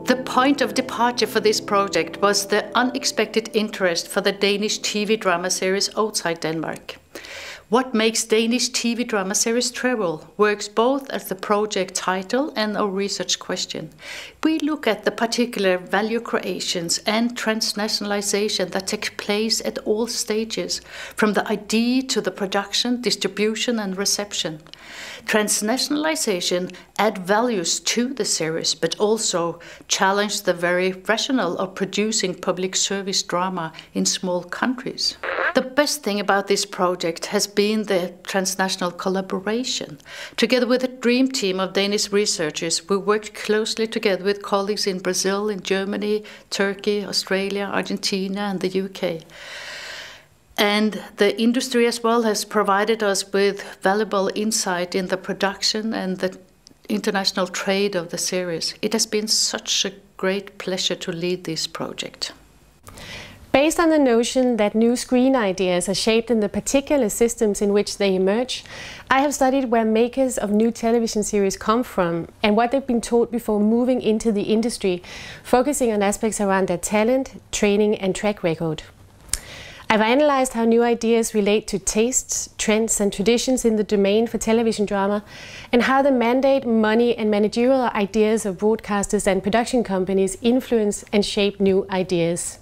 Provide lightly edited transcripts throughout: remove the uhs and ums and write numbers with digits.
The point of departure for this project was the unexpected interest for the Danish TV drama series outside Denmark. What makes Danish TV drama series Travel works both as the project title and a research question. We look at the particular value creations and transnationalization that take place at all stages, from the idea to the production, distribution and reception. Transnationalization add values to the series, but also challenge the very rationale of producing public service drama in small countries. The best thing about this project has been the transnational collaboration. Together with a dream team of Danish researchers, we worked closely together with colleagues in Brazil, in Germany, Turkey, Australia, Argentina and the UK. And the industry as well has provided us with valuable insight in the production and the international trade of the series. It has been such a great pleasure to lead this project. Based on the notion that new screen ideas are shaped in the particular systems in which they emerge, I have studied where makers of new television series come from and what they've been taught before moving into the industry, focusing on aspects around their talent, training and track record. I've analyzed how new ideas relate to tastes, trends and traditions in the domain for television drama, and how the mandate, money and managerial ideas of broadcasters and production companies influence and shape new ideas.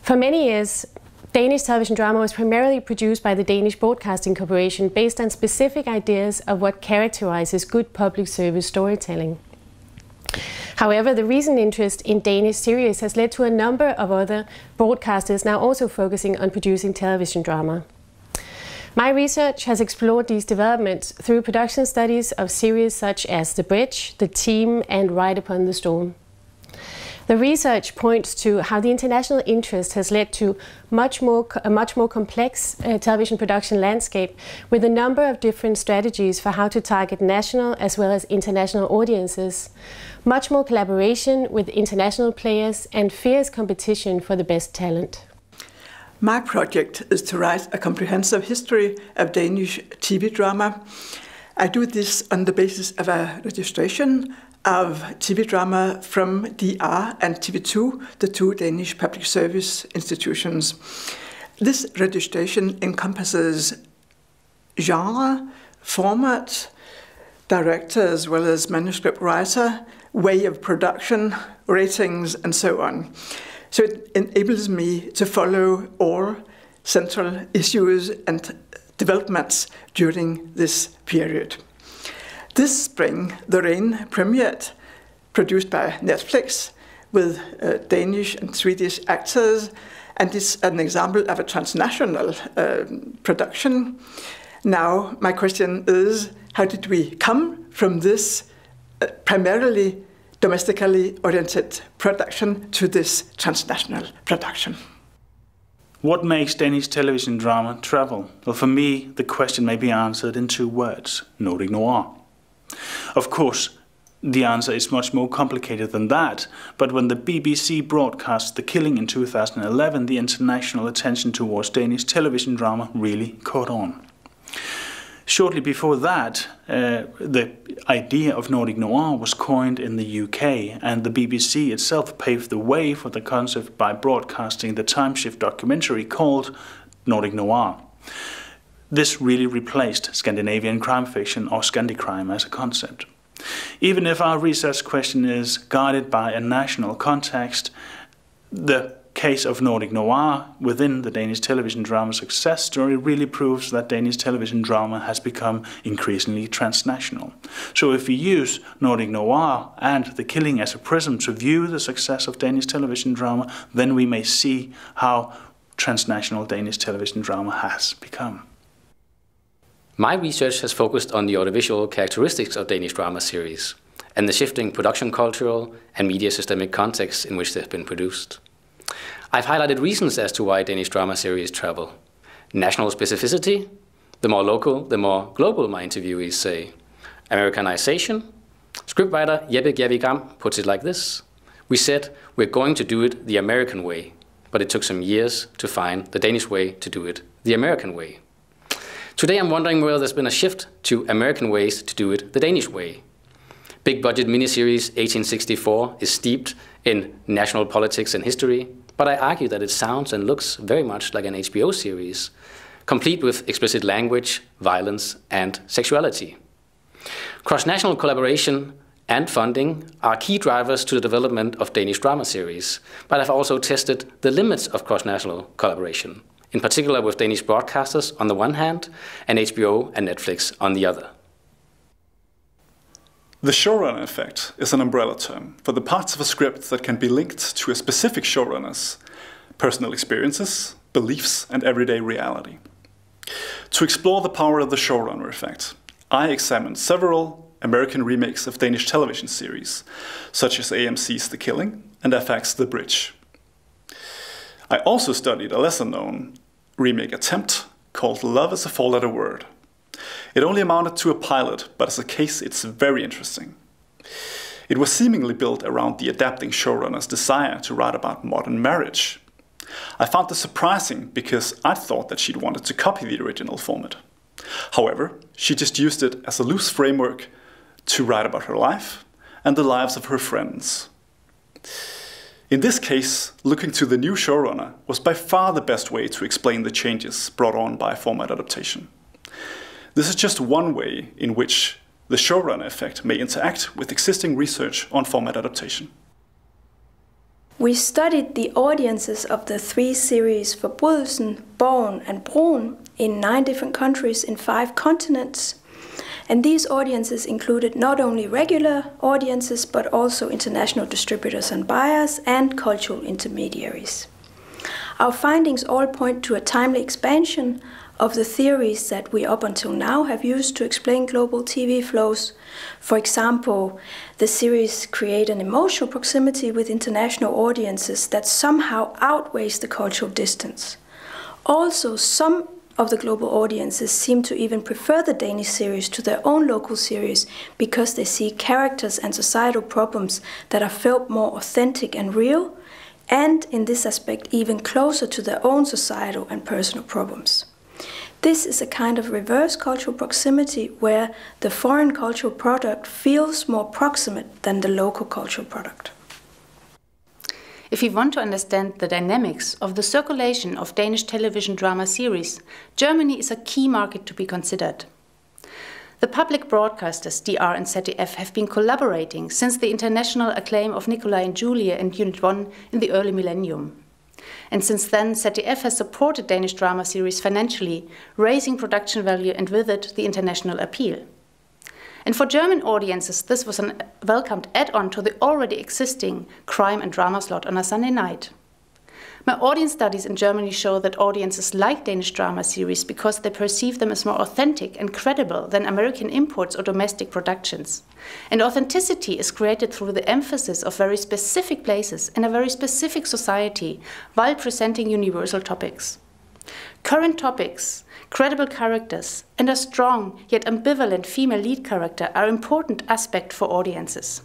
For many years, Danish television drama was primarily produced by the Danish Broadcasting Corporation based on specific ideas of what characterizes good public service storytelling. However, the recent interest in Danish series has led to a number of other broadcasters now also focusing on producing television drama. My research has explored these developments through production studies of series such as The Bridge, The Team and Ride Upon the Storm. The research points to how the international interest has led to a much more complex television production landscape with a number of different strategies for how to target national as well as international audiences, much more collaboration with international players and fierce competition for the best talent. My project is to write a comprehensive history of Danish TV drama. I do this on the basis of a registration of TV drama from DR and TV2, the two Danish public service institutions. This registration encompasses genre, format, director as well as manuscript writer, way of production, ratings and so on. So it enables me to follow all central issues and developments during this period. This spring, The Rain premiered, produced by Netflix, with Danish and Swedish actors, and it's an example of a transnational production. Now, my question is, how did we come from this primarily domestically oriented production to this transnational production? What makes Danish television drama travel? Well, for me, the question may be answered in two words: Nordic noir. Of course, the answer is much more complicated than that, but when the BBC broadcast The Killing in 2011, the international attention towards Danish television drama really caught on. Shortly before that, the idea of Nordic noir was coined in the UK, and the BBC itself paved the way for the concept by broadcasting the time shift documentary called Nordic noir. This really replaced Scandinavian crime fiction or Scandi-crime as a concept. Even if our research question is guided by a national context, the case of Nordic noir within the Danish television drama success story really proves that Danish television drama has become increasingly transnational. So if we use Nordic noir and The Killing as a prism to view the success of Danish television drama, then we may see how transnational Danish television drama has become. My research has focused on the audiovisual characteristics of Danish drama series and the shifting production cultural and media systemic contexts in which they have been produced. I've highlighted reasons as to why Danish drama series travel. National specificity, the more local, the more global, my interviewees say. Americanization, scriptwriter Jeppe Gjervig puts it like this: we said we're going to do it the American way, but it took some years to find the Danish way to do it the American way. Today I'm wondering whether there's been a shift to American ways to do it the Danish way. Big budget miniseries 1864 is steeped in national politics and history, but I argue that it sounds and looks very much like an HBO series, complete with explicit language, violence, and sexuality. Cross-national collaboration and funding are key drivers to the development of Danish drama series, but I've also tested the limits of cross-national collaboration, in particular with Danish broadcasters on the one hand, and HBO and Netflix on the other. The showrunner effect is an umbrella term for the parts of a script that can be linked to a specific showrunner's personal experiences, beliefs, and everyday reality. To explore the power of the showrunner effect, I examined several American remakes of Danish television series, such as AMC's The Killing and FX's The Bridge. I also studied a lesser-known remake attempt called Love is a Four-Letter Word. It only amounted to a pilot, but as a case it's very interesting. It was seemingly built around the adapting showrunner's desire to write about modern marriage. I found this surprising because I thought that she'd wanted to copy the original format. However, she just used it as a loose framework to write about her life and the lives of her friends. In this case, looking to the new showrunner was by far the best way to explain the changes brought on by format adaptation. This is just one way in which the showrunner effect may interact with existing research on format adaptation. We studied the audiences of the 3 series Forbrydelsen, Borgen and Broen in 9 different countries in 5 continents. And these audiences included not only regular audiences, but also international distributors and buyers and cultural intermediaries. Our findings all point to a timely expansion of the theories that we up until now have used to explain global TV flows. For example, the series create an emotional proximity with international audiences that somehow outweighs the cultural distance. Also, some of the global audiences seem to even prefer the Danish series to their own local series because they see characters and societal problems that are felt more authentic and real, and in this aspect even closer to their own societal and personal problems. This is a kind of reverse cultural proximity where the foreign cultural product feels more proximate than the local cultural product. If you want to understand the dynamics of the circulation of Danish television drama series, Germany is a key market to be considered. The public broadcasters DR and ZDF have been collaborating since the international acclaim of Nikolai and Julia and Unit 1 in the early millennium. And since then, ZDF has supported Danish drama series financially, raising production value and with it the international appeal. And for German audiences, this was a welcomed add-on to the already existing crime and drama slot on a Sunday night. My audience studies in Germany show that audiences like Danish drama series because they perceive them as more authentic and credible than American imports or domestic productions. And authenticity is created through the emphasis of very specific places in a very specific society while presenting universal topics. Current topics, credible characters, and a strong yet ambivalent female lead character are important aspects for audiences.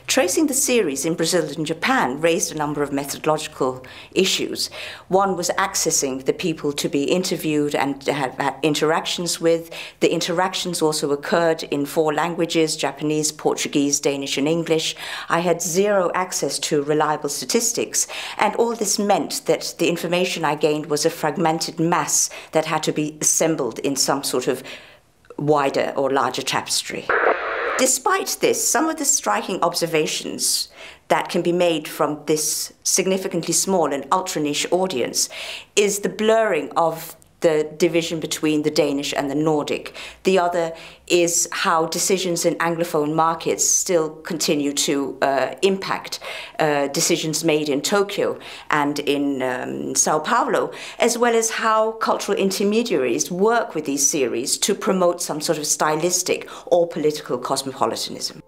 Tracing the series in Brazil and Japan raised a number of methodological issues. One was accessing the people to be interviewed and have had interactions with. The interactions also occurred in 4 languages: Japanese, Portuguese, Danish, and English. I had 0 access to reliable statistics, and all this meant that the information I gained was a fragmented mass that had to be assembled in some sort of wider or larger tapestry. Despite this, some of the striking observations that can be made from this significantly small and ultra-niche audience is the blurring of the division between the Danish and the Nordic. The other is how decisions in Anglophone markets still continue to impact decisions made in Tokyo and in Sao Paulo, as well as how cultural intermediaries work with these series to promote some sort of stylistic or political cosmopolitanism.